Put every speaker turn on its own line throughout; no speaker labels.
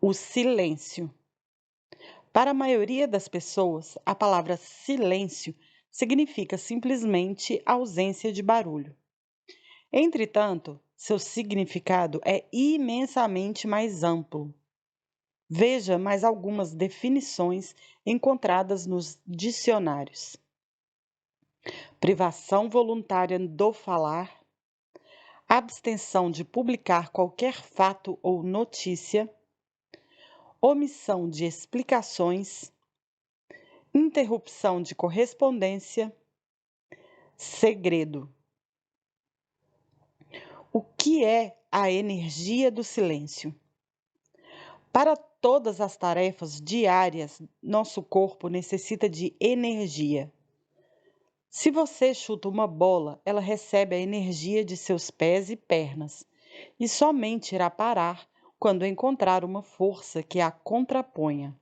O silêncio. Para a maioria das pessoas, a palavra silêncio significa simplesmente ausência de barulho. Entretanto, seu significado é imensamente mais amplo. Veja mais algumas definições encontradas nos dicionários: privação voluntária do falar, abstenção de publicar qualquer fato ou notícia, omissão de explicações, interrupção de correspondência, segredo. O que é a energia do silêncio? Para todas as tarefas diárias, nosso corpo necessita de energia. Se você chuta uma bola, ela recebe a energia de seus pés e pernas e somente irá parar quando encontrar uma força que a contraponha.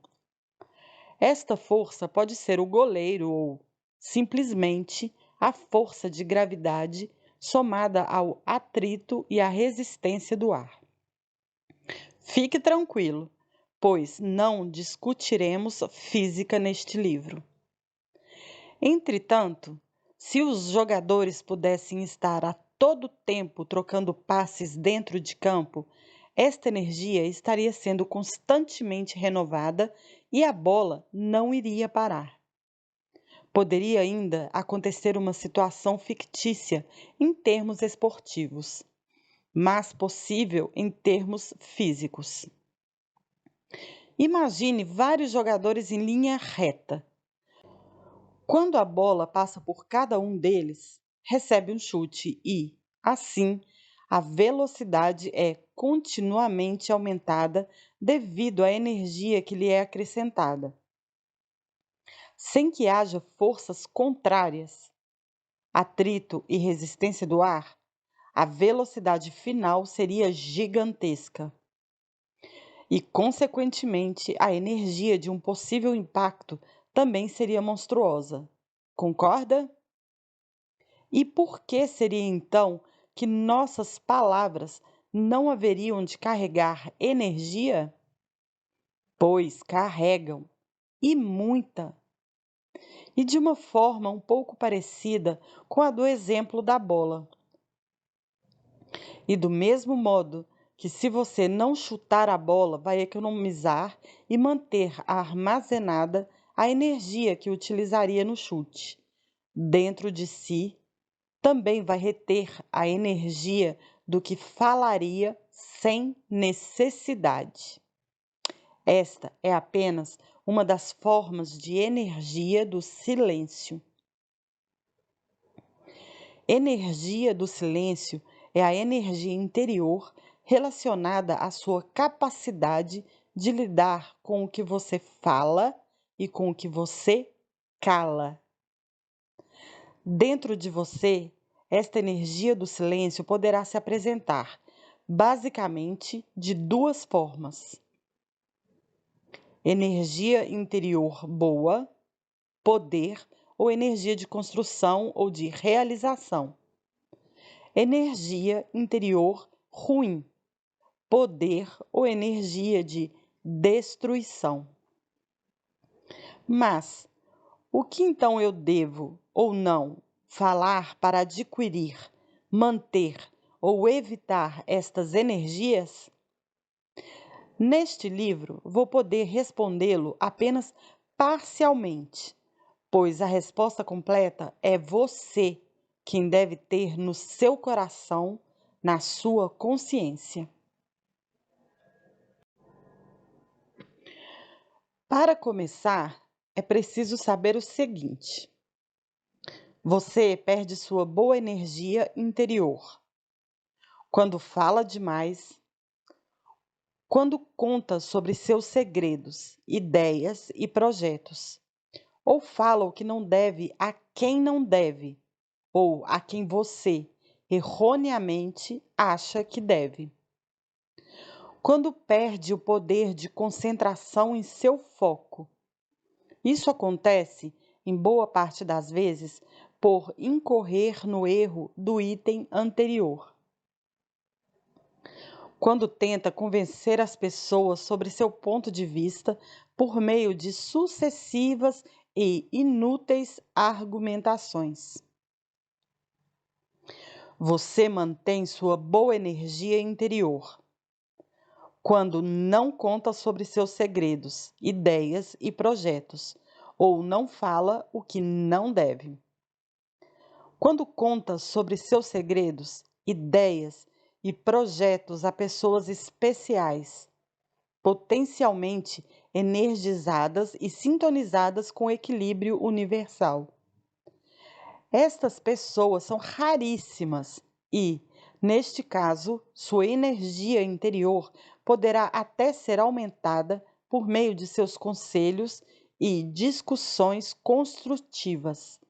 Esta força pode ser o goleiro ou, simplesmente, a força de gravidade somada ao atrito e à resistência do ar. Fique tranquilo, pois não discutiremos física neste livro. Entretanto, se os jogadores pudessem estar a todo tempo trocando passes dentro de campo, esta energia estaria sendo constantemente renovada e a bola não iria parar. Poderia ainda acontecer uma situação fictícia em termos esportivos, mas possível em termos físicos. Imagine vários jogadores em linha reta. Quando a bola passa por cada um deles, recebe um chute e, assim, a velocidade é continuamente aumentada devido à energia que lhe é acrescentada. Sem que haja forças contrárias, atrito e resistência do ar, a velocidade final seria gigantesca. E, consequentemente, a energia de um possível impacto também seria monstruosa. Concorda? E por que seria então que nossas palavras não haveriam de carregar energia? Pois carregam, e muita. E de uma forma um pouco parecida com a do exemplo da bola. E do mesmo modo que se você não chutar a bola, vai economizar e manter armazenada a energia que utilizaria no chute. Dentro de si, também vai reter a energia do que falaria sem necessidade. Esta é apenas uma das formas de energia do silêncio. Energia do silêncio é a energia interior relacionada à sua capacidade de lidar com o que você fala e com o que você cala. Dentro de você, esta energia do silêncio poderá se apresentar, basicamente, de duas formas: energia interior boa, poder ou energia de construção ou de realização. Energia interior ruim, poder ou energia de destruição. Mas o que então eu devo ou não falar para adquirir, manter ou evitar estas energias? Neste livro, vou poder respondê-lo apenas parcialmente, pois a resposta completa é você quem deve ter no seu coração, na sua consciência. Para começar, é preciso saber o seguinte: você perde sua boa energia interior quando fala demais, quando conta sobre seus segredos, ideias e projetos, ou fala o que não deve a quem não deve, ou a quem você erroneamente acha que deve. Quando perde o poder de concentração em seu foco. Isso acontece, em boa parte das vezes, por incorrer no erro do item anterior. quando tenta convencer as pessoas sobre seu ponto de vista por meio de sucessivas e inúteis argumentações. Você mantém sua boa energia interior quando não conta sobre seus segredos, ideias e projetos, ou não fala o que não deve. Quando conta sobre seus segredos, ideias e projetos a pessoas especiais, potencialmente energizadas e sintonizadas com o equilíbrio universal. Estas pessoas são raríssimas e, neste caso, sua energia interior poderá até ser aumentada por meio de seus conselhos e discussões construtivas.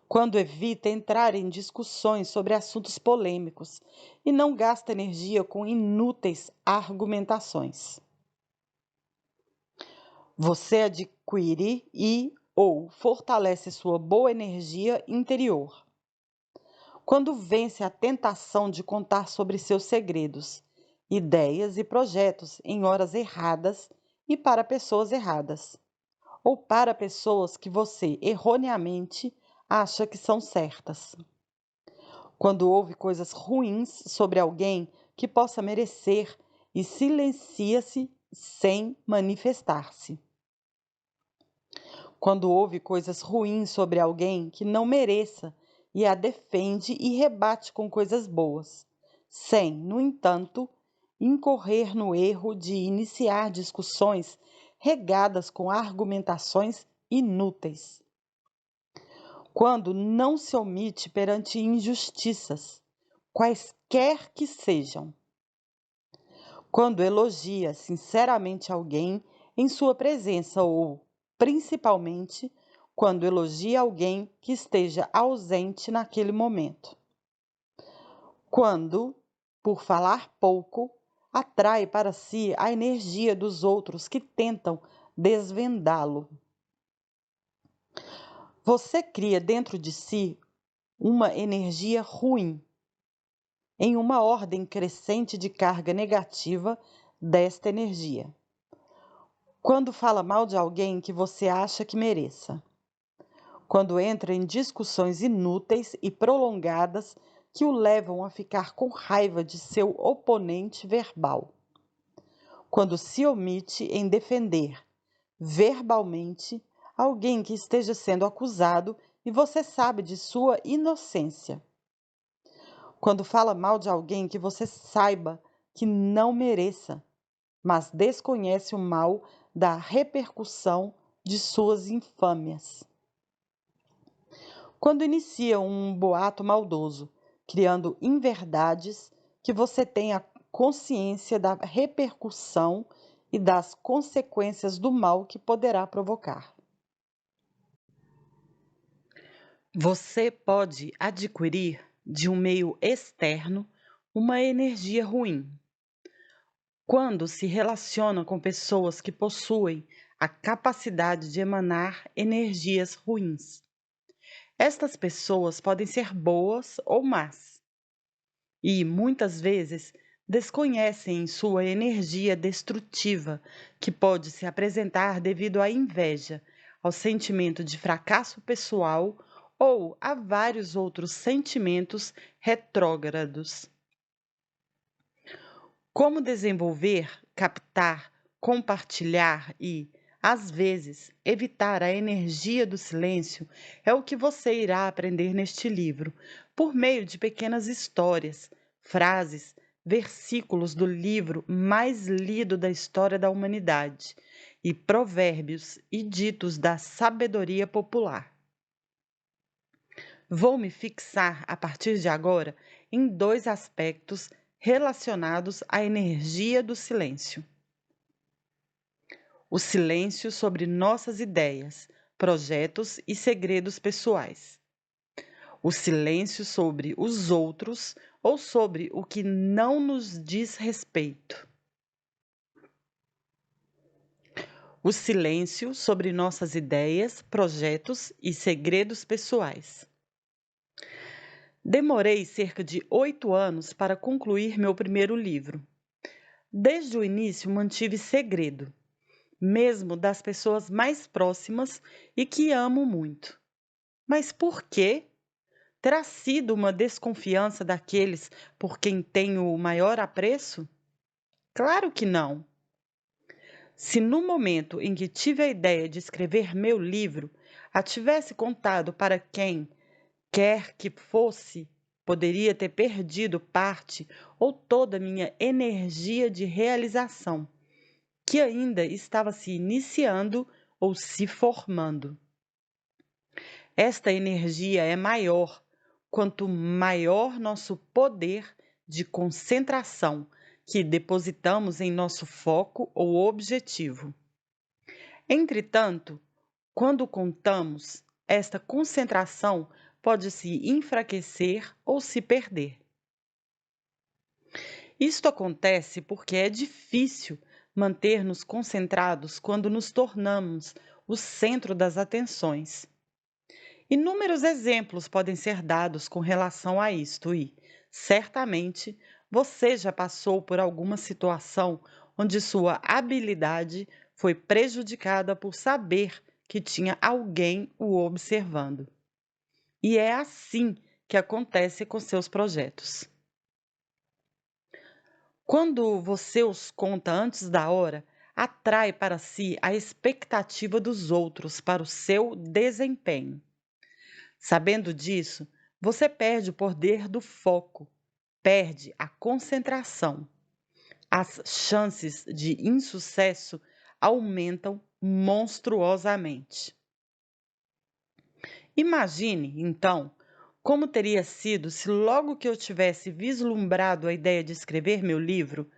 Quando evita entrar em discussões sobre assuntos polêmicos e não gasta energia com inúteis argumentações. Você adquire ou fortalece sua boa energia interior quando vence a tentação de contar sobre seus segredos, ideias e projetos em horas erradas e para pessoas erradas, ou para pessoas que você erroneamente acha que são certas. Quando ouve coisas ruins sobre alguém que possa merecer e silencia-se sem manifestar-se. Quando ouve coisas ruins sobre alguém que não mereça e a defende e rebate com coisas boas, sem, no entanto, incorrer no erro de iniciar discussões regadas com argumentações inúteis. Quando não se omite perante injustiças, quaisquer que sejam. Quando elogia sinceramente alguém em sua presença ou, principalmente, quando elogia alguém que esteja ausente naquele momento. Quando, por falar pouco, atrai para si a energia dos outros que tentam desvendá-lo. Você cria dentro de si uma energia ruim, em uma ordem crescente de carga negativa desta energia. Quando fala mal de alguém que você acha que mereça. Quando entra em discussões inúteis e prolongadas que o levam a ficar com raiva de seu oponente verbal. Quando se omite em defender, verbalmente, alguém que esteja sendo acusado e você sabe de sua inocência. Quando fala mal de alguém que você saiba que não mereça, mas desconhece o mal da repercussão de suas infâmias. Quando inicia um boato maldoso, criando inverdades que você tenha consciência da repercussão e das consequências do mal que poderá provocar. Você pode adquirir de um meio externo uma energia ruim. Quando se relaciona com pessoas que possuem a capacidade de emanar energias ruins. Estas pessoas podem ser boas ou más, e muitas vezes desconhecem sua energia destrutiva, que pode se apresentar devido à inveja, ao sentimento de fracasso pessoal ou a vários outros sentimentos retrógrados. Como desenvolver, captar, compartilhar e, às vezes, evitar a energia do silêncio é o que você irá aprender neste livro, por meio de pequenas histórias, frases, versículos do livro mais lido da história da humanidade e provérbios e ditos da sabedoria popular. Vou me fixar, a partir de agora, em 2 aspectos relacionados à energia do silêncio. O silêncio sobre nossas ideias, projetos e segredos pessoais. O silêncio sobre os outros ou sobre o que não nos diz respeito. O silêncio sobre nossas ideias, projetos e segredos pessoais. Demorei cerca de 8 anos para concluir meu primeiro livro. Desde o início mantive segredo, mesmo das pessoas mais próximas e que amo muito. Mas por quê? Terá sido uma desconfiança daqueles por quem tenho o maior apreço? Claro que não. Se no momento em que tive a ideia de escrever meu livro, a tivesse contado para quem quer que fosse, poderia ter perdido parte ou toda minha energia de realização, que ainda estava se iniciando ou se formando. Esta energia é maior quanto maior nosso poder de concentração que depositamos em nosso foco ou objetivo. Entretanto, quando contamos, esta concentração pode se enfraquecer ou se perder. Isto acontece porque é difícil manter-nos concentrados quando nos tornamos o centro das atenções. Inúmeros exemplos podem ser dados com relação a isto e, certamente, você já passou por alguma situação onde sua habilidade foi prejudicada por saber que tinha alguém o observando. E é assim que acontece com seus projetos. Quando você os conta antes da hora, atrai para si a expectativa dos outros para o seu desempenho. Sabendo disso, você perde o poder do foco, perde a concentração. As chances de insucesso aumentam monstruosamente. Imagine, então, como teria sido se logo que eu tivesse vislumbrado a ideia de escrever meu livro,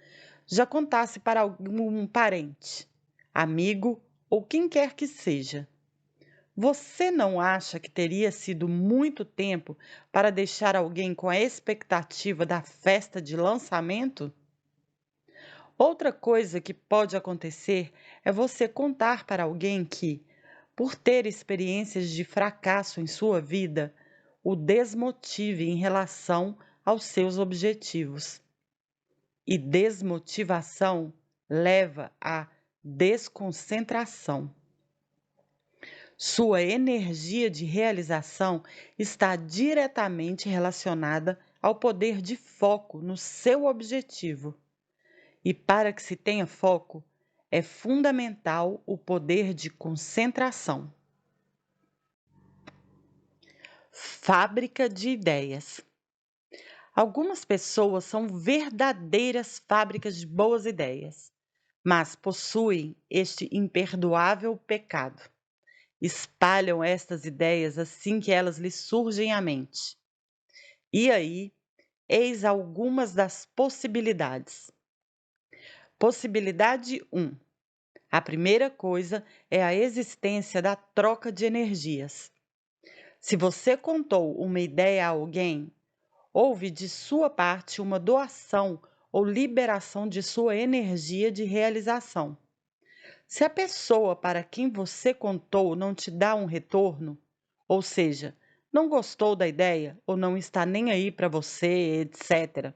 já contasse para algum parente, amigo ou quem quer que seja. Você não acha que teria sido muito tempo para deixar alguém com a expectativa da festa de lançamento? Outra coisa que pode acontecer é você contar para alguém que, por ter experiências de fracasso em sua vida, o desmotive em relação aos seus objetivos. E desmotivação leva à desconcentração. Sua energia de realização está diretamente relacionada ao poder de foco no seu objetivo. E para que se tenha foco, é fundamental o poder de concentração. Fábrica de ideias. Algumas pessoas são verdadeiras fábricas de boas ideias, mas possuem este imperdoável pecado. Espalham estas ideias assim que elas lhes surgem à mente. E aí, eis algumas das possibilidades. Possibilidade 1. A primeira coisa é a existência da troca de energias. Se você contou uma ideia a alguém, houve de sua parte uma doação ou liberação de sua energia de realização. Se a pessoa para quem você contou não te dá um retorno, ou seja, não gostou da ideia ou não está nem aí para você, etc.,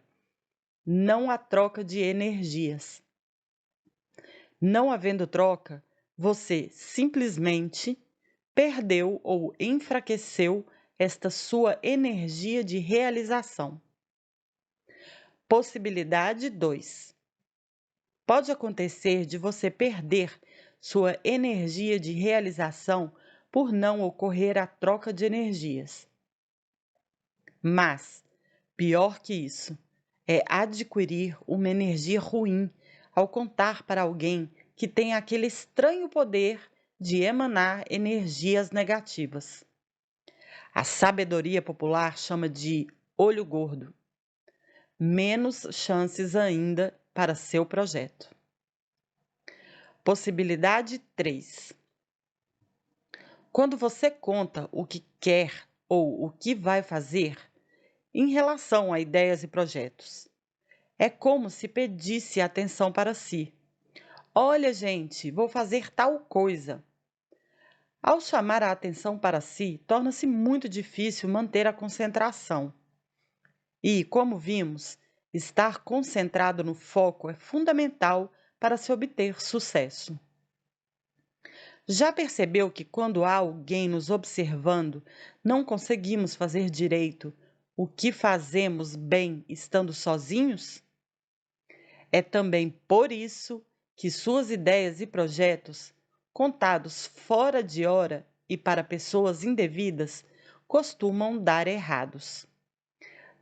não há troca de energias. Não havendo troca, você simplesmente perdeu ou enfraqueceu esta sua energia de realização. Possibilidade 2. Pode acontecer de você perder sua energia de realização por não ocorrer a troca de energias. Mas, pior que isso, é adquirir uma energia ruim ao contar para alguém que tem aquele estranho poder de emanar energias negativas. A sabedoria popular chama de olho gordo. Menos chances ainda para seu projeto. Possibilidade 3. Quando você conta o que quer ou o que vai fazer em relação a ideias e projetos, é como se pedisse atenção para si. Olha, gente, vou fazer tal coisa. Ao chamar a atenção para si, torna-se muito difícil manter a concentração. E, como vimos, estar concentrado no foco é fundamental para se obter sucesso. Já percebeu que quando há alguém nos observando, não conseguimos fazer direito o que fazemos bem estando sozinhos? É também por isso que suas ideias e projetos, contados fora de hora e para pessoas indevidas, costumam dar errados.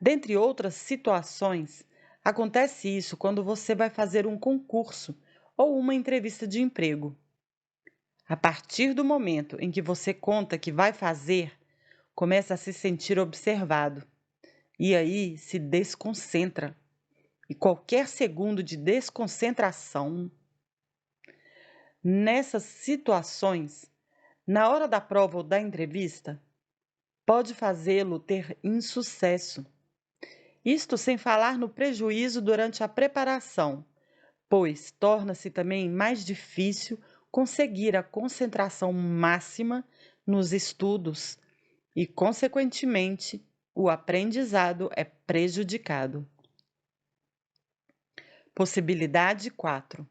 Dentre outras situações, acontece isso quando você vai fazer um concurso ou uma entrevista de emprego. A partir do momento em que você conta que vai fazer, começa a se sentir observado e aí se desconcentra. E qualquer segundo de desconcentração nessas situações, na hora da prova ou da entrevista, pode fazê-lo ter insucesso. Isto sem falar no prejuízo durante a preparação, pois torna-se também mais difícil conseguir a concentração máxima nos estudos e, consequentemente, o aprendizado é prejudicado. Possibilidade 4.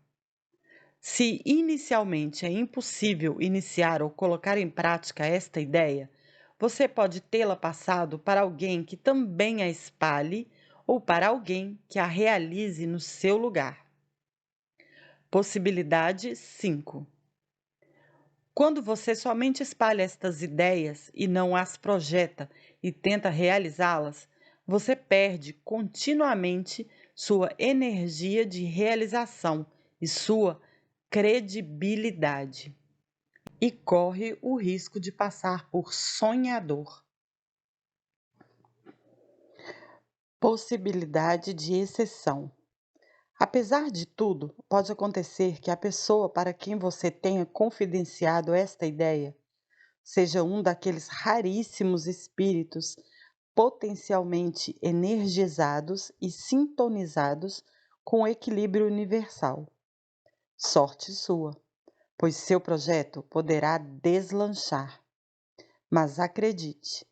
Se inicialmente é impossível iniciar ou colocar em prática esta ideia, você pode tê-la passado para alguém que também a espalhe ou para alguém que a realize no seu lugar. Possibilidade 5. Quando você somente espalha estas ideias e não as projeta e tenta realizá-las, você perde continuamente sua energia de realização e sua credibilidade, e corre o risco de passar por sonhador. Possibilidade de exceção. Apesar de tudo, pode acontecer que a pessoa para quem você tenha confidenciado esta ideia seja um daqueles raríssimos espíritos potencialmente energizados e sintonizados com o equilíbrio universal. Sorte sua, pois seu projeto poderá deslanchar. Mas acredite,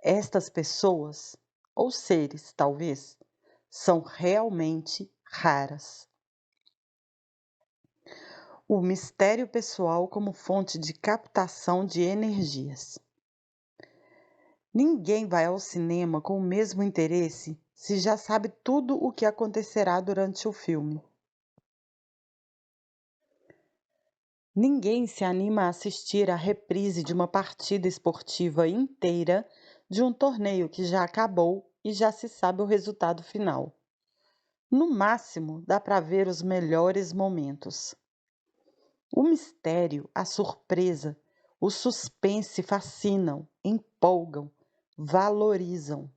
estas pessoas, ou seres talvez, são realmente raras. O mistério pessoal como fonte de captação de energias. Ninguém vai ao cinema com o mesmo interesse se já sabe tudo o que acontecerá durante o filme. Ninguém se anima a assistir à reprise de uma partida esportiva inteira de um torneio que já acabou e já se sabe o resultado final. No máximo, dá para ver os melhores momentos. O mistério, a surpresa, o suspense fascinam, empolgam, valorizam.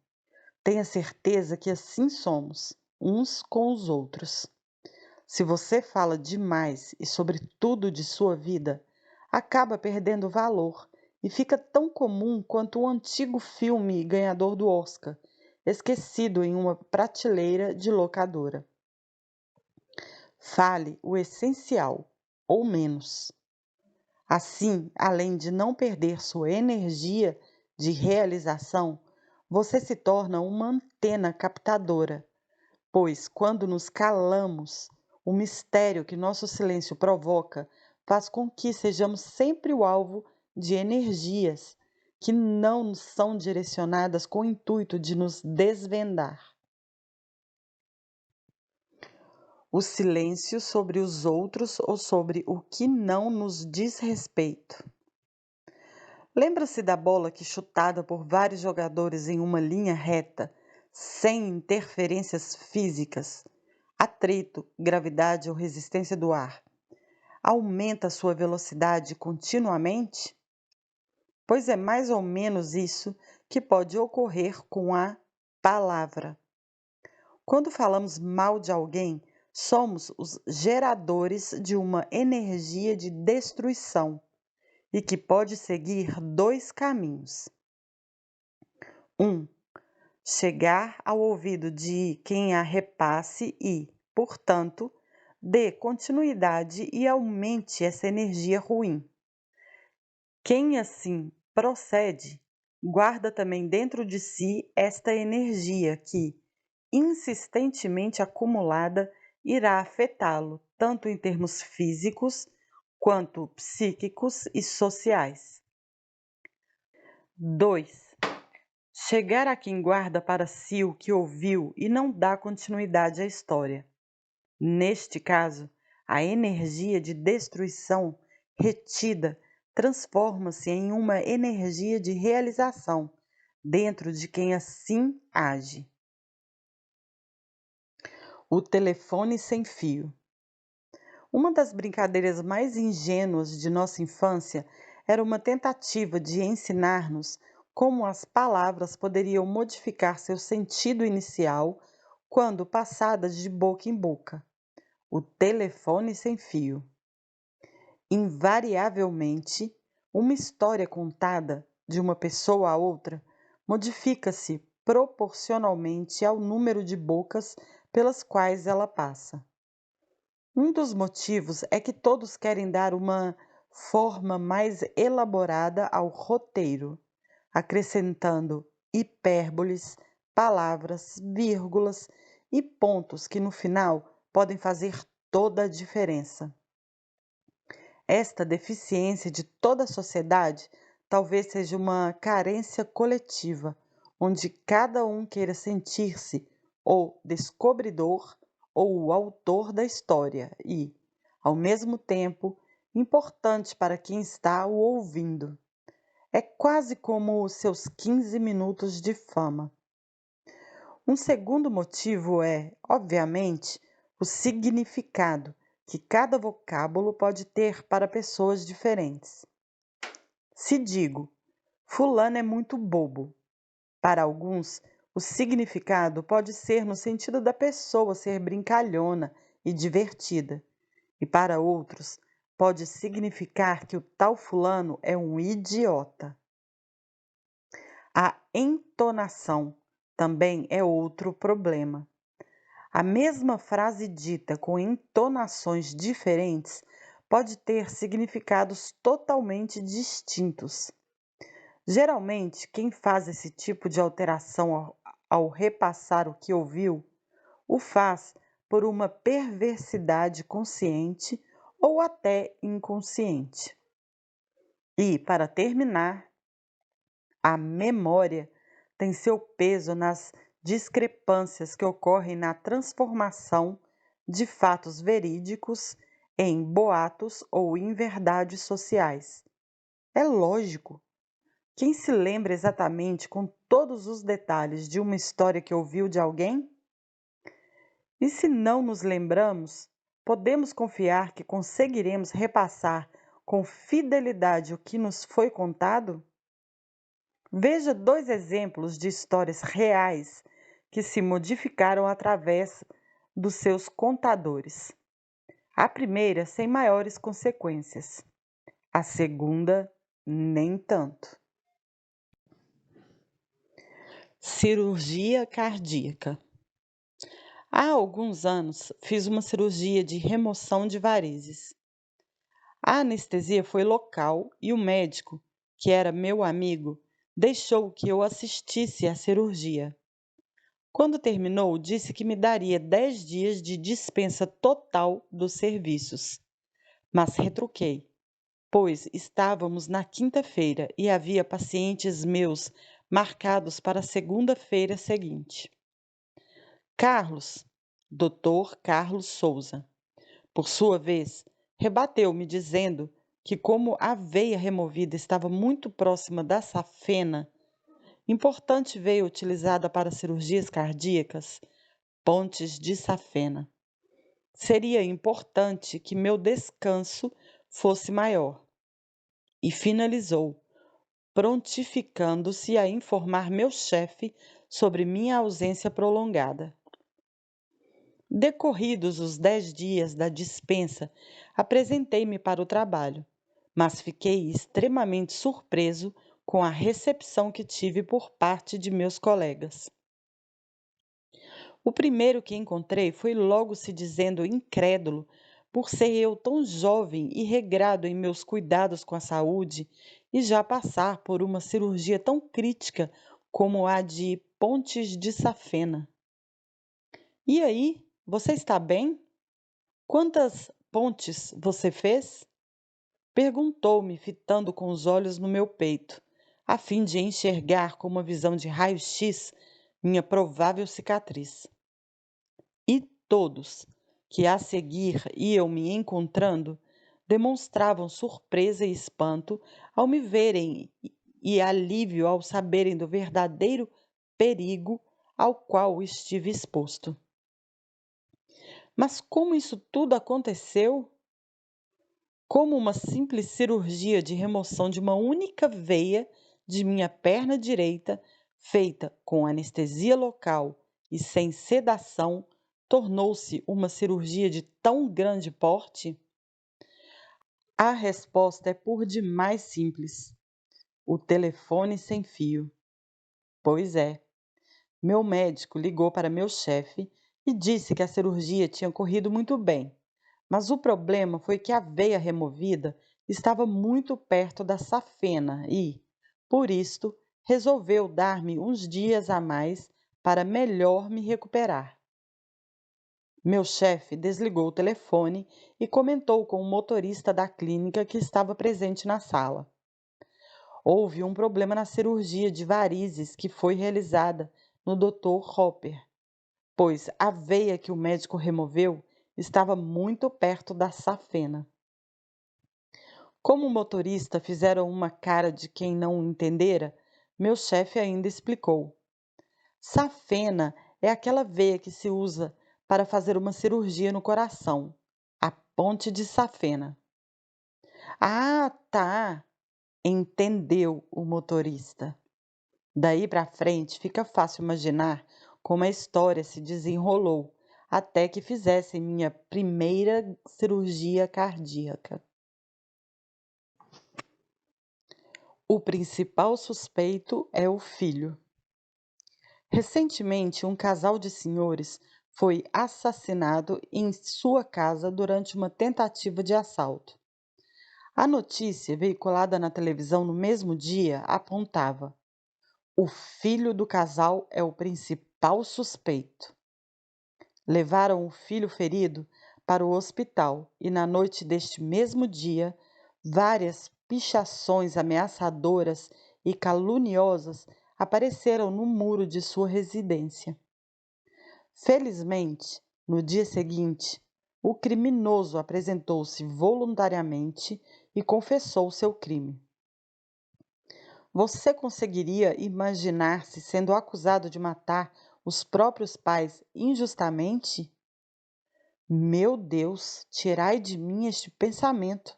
Tenha certeza que assim somos, uns com os outros. Se você fala demais e sobre tudo de sua vida, acaba perdendo valor e fica tão comum quanto o antigo filme ganhador do Oscar, esquecido em uma prateleira de locadora. Fale o essencial, ou menos. Assim, além de não perder sua energia de realização, você se torna uma antena captadora, pois quando nos calamos, o mistério que nosso silêncio provoca faz com que sejamos sempre o alvo de energias que não são direcionadas com o intuito de nos desvendar. O silêncio sobre os outros ou sobre o que não nos diz respeito. Lembra-se da bola que, chutada por vários jogadores em uma linha reta, sem interferências físicas, atrito, gravidade ou resistência do ar, aumenta sua velocidade continuamente? Pois é mais ou menos isso que pode ocorrer com a palavra. Quando falamos mal de alguém, somos os geradores de uma energia de destruição e que pode seguir dois caminhos. 1. Chegar ao ouvido de quem a repasse e, portanto, dê continuidade e aumente essa energia ruim. Quem assim procede, guarda também dentro de si esta energia que, insistentemente acumulada irá afetá-lo, tanto em termos físicos quanto psíquicos e sociais. 2. Chegar a quem guarda para si o que ouviu e não dá continuidade à história. Neste caso, a energia de destruição retida transforma-se em uma energia de realização dentro de quem assim age. O telefone sem fio. Uma das brincadeiras mais ingênuas de nossa infância era uma tentativa de ensinar-nos como as palavras poderiam modificar seu sentido inicial quando passadas de boca em boca. O telefone sem fio. Invariavelmente, uma história contada de uma pessoa a outra modifica-se proporcionalmente ao número de bocas pelas quais ela passa. Um dos motivos é que todos querem dar uma forma mais elaborada ao roteiro, acrescentando hipérboles, palavras, vírgulas e pontos que no final podem fazer toda a diferença. Esta deficiência de toda a sociedade talvez seja uma carência coletiva, onde cada um queira sentir-se o descobridor ou o autor da história e, ao mesmo tempo, importante para quem está o ouvindo. É quase como os seus 15 minutos de fama. Um segundo motivo é, obviamente, o significado que cada vocábulo pode ter para pessoas diferentes. Se digo, fulano é muito bobo, para alguns, o significado pode ser no sentido da pessoa ser brincalhona e divertida, e para outros, pode significar que o tal fulano é um idiota. A entonação também é outro problema. A mesma frase dita com entonações diferentes pode ter significados totalmente distintos. Geralmente, quem faz esse tipo de alteração ao repassar o que ouviu, o faz por uma perversidade consciente ou até inconsciente. E, para terminar, a memória tem seu peso nas discrepâncias que ocorrem na transformação de fatos verídicos em boatos ou inverdades sociais. É lógico. Quem se lembra exatamente com todos os detalhes de uma história que ouviu de alguém? E se não nos lembramos, podemos confiar que conseguiremos repassar com fidelidade o que nos foi contado? Veja dois exemplos de histórias reais que se modificaram através dos seus contadores. A primeira sem maiores consequências, a segunda nem tanto. Cirurgia cardíaca. Há alguns anos fiz uma cirurgia de remoção de varizes. A anestesia foi local e o médico, que era meu amigo, deixou que eu assistisse à cirurgia. Quando terminou, disse que me daria 10 dias de dispensa total dos serviços. Mas retruquei, pois estávamos na quinta-feira e havia pacientes meus marcados para a segunda-feira seguinte. Carlos, Dr. Carlos Souza, por sua vez, rebateu-me dizendo que como a veia removida estava muito próxima da safena, importante veia utilizada para cirurgias cardíacas, pontes de safena. Seria importante que meu descanso fosse maior. E finalizou, prontificando-se a informar meu chefe sobre minha ausência prolongada. Decorridos os 10 dias da dispensa, apresentei-me para o trabalho, mas fiquei extremamente surpreso com a recepção que tive por parte de meus colegas. O primeiro que encontrei foi logo se dizendo incrédulo por ser eu tão jovem e regrado em meus cuidados com a saúde e já passar por uma cirurgia tão crítica como a de pontes de safena. E aí, você está bem? Quantas pontes você fez? Perguntou-me, fitando com os olhos no meu peito, a fim de enxergar com uma visão de raio-x minha provável cicatriz. E todos, que a seguir iam me encontrando, demonstravam surpresa e espanto ao me verem e alívio ao saberem do verdadeiro perigo ao qual estive exposto. Mas como isso tudo aconteceu? Como uma simples cirurgia de remoção de uma única veia de minha perna direita, feita com anestesia local e sem sedação, tornou-se uma cirurgia de tão grande porte? A resposta é por demais simples: o telefone sem fio. Pois é, meu médico ligou para meu chefe e disse que a cirurgia tinha corrido muito bem, mas o problema foi que a veia removida estava muito perto da safena e, por isto, resolveu dar-me uns dias a mais para melhor me recuperar. Meu chefe desligou o telefone e comentou com o motorista da clínica que estava presente na sala. Houve um problema na cirurgia de varizes que foi realizada no Dr. Hopper, pois a veia que o médico removeu estava muito perto da safena. Como o motorista fizeram uma cara de quem não entendera, meu chefe ainda explicou. Safena é aquela veia que se usa para fazer uma cirurgia no coração, a ponte de safena. Ah, tá, entendeu o motorista. Daí para frente fica fácil imaginar como a história se desenrolou até que fizessem minha primeira cirurgia cardíaca. O principal suspeito é o filho. Recentemente, um casal de senhores foi assassinado em sua casa durante uma tentativa de assalto. A notícia, veiculada na televisão no mesmo dia, apontava: o filho do casal é o principal suspeito. Levaram o filho ferido para o hospital e, na noite deste mesmo dia, várias pichações ameaçadoras e caluniosas apareceram no muro de sua residência. Felizmente, no dia seguinte, o criminoso apresentou-se voluntariamente e confessou seu crime. Você conseguiria imaginar-se sendo acusado de matar os próprios pais injustamente? Meu Deus, tirai de mim este pensamento.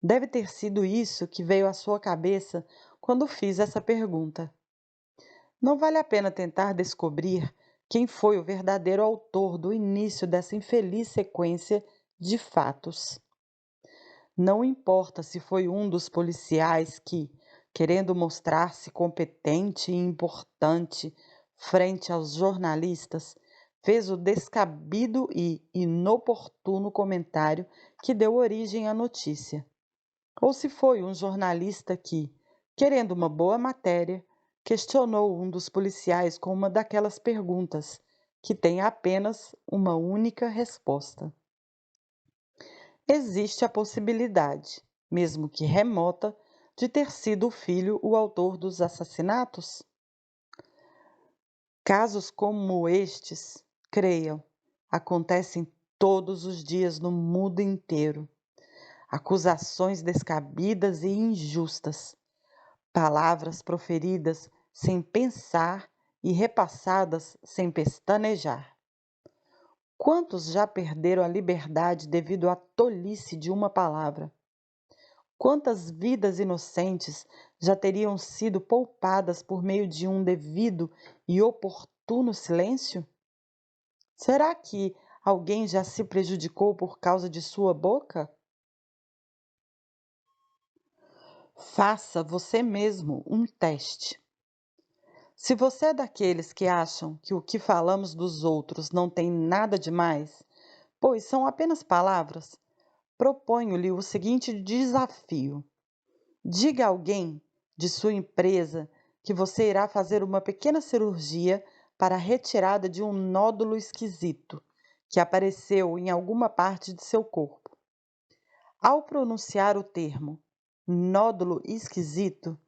Deve ter sido isso que veio à sua cabeça quando fiz essa pergunta. Não vale a pena tentar descobrir quem foi o verdadeiro autor do início dessa infeliz sequência de fatos. Não importa se foi um dos policiais que, querendo mostrar-se competente e importante frente aos jornalistas, fez o descabido e inoportuno comentário que deu origem à notícia. Ou se foi um jornalista que, querendo uma boa matéria, questionou um dos policiais com uma daquelas perguntas que tem apenas uma única resposta. Existe a possibilidade, mesmo que remota, de ter sido o filho o autor dos assassinatos? Casos como estes, creiam, acontecem todos os dias no mundo inteiro. Acusações descabidas e injustas, palavras proferidas sem pensar e repassadas sem pestanejar. Quantos já perderam a liberdade devido à tolice de uma palavra? Quantas vidas inocentes já teriam sido poupadas por meio de um devido e oportuno silêncio? Será que alguém já se prejudicou por causa de sua boca? Faça você mesmo um teste. Se você é daqueles que acham que o que falamos dos outros não tem nada de mais, pois são apenas palavras, proponho-lhe o seguinte desafio. Diga a alguém de sua empresa que você irá fazer uma pequena cirurgia para a retirada de um nódulo esquisito que apareceu em alguma parte de seu corpo. Ao pronunciar o termo nódulo esquisito,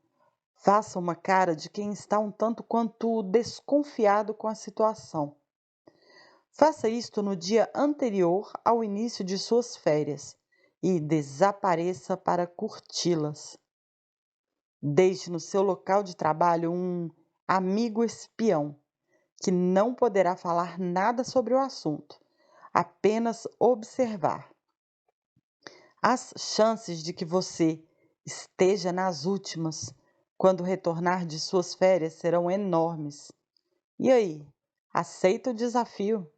faça uma cara de quem está um tanto quanto desconfiado com a situação. Faça isto no dia anterior ao início de suas férias e desapareça para curti-las. Deixe no seu local de trabalho um amigo espião, que não poderá falar nada sobre o assunto, apenas observar. As chances de que você esteja nas últimas quando retornar de suas férias serão enormes. E aí, aceita o desafio?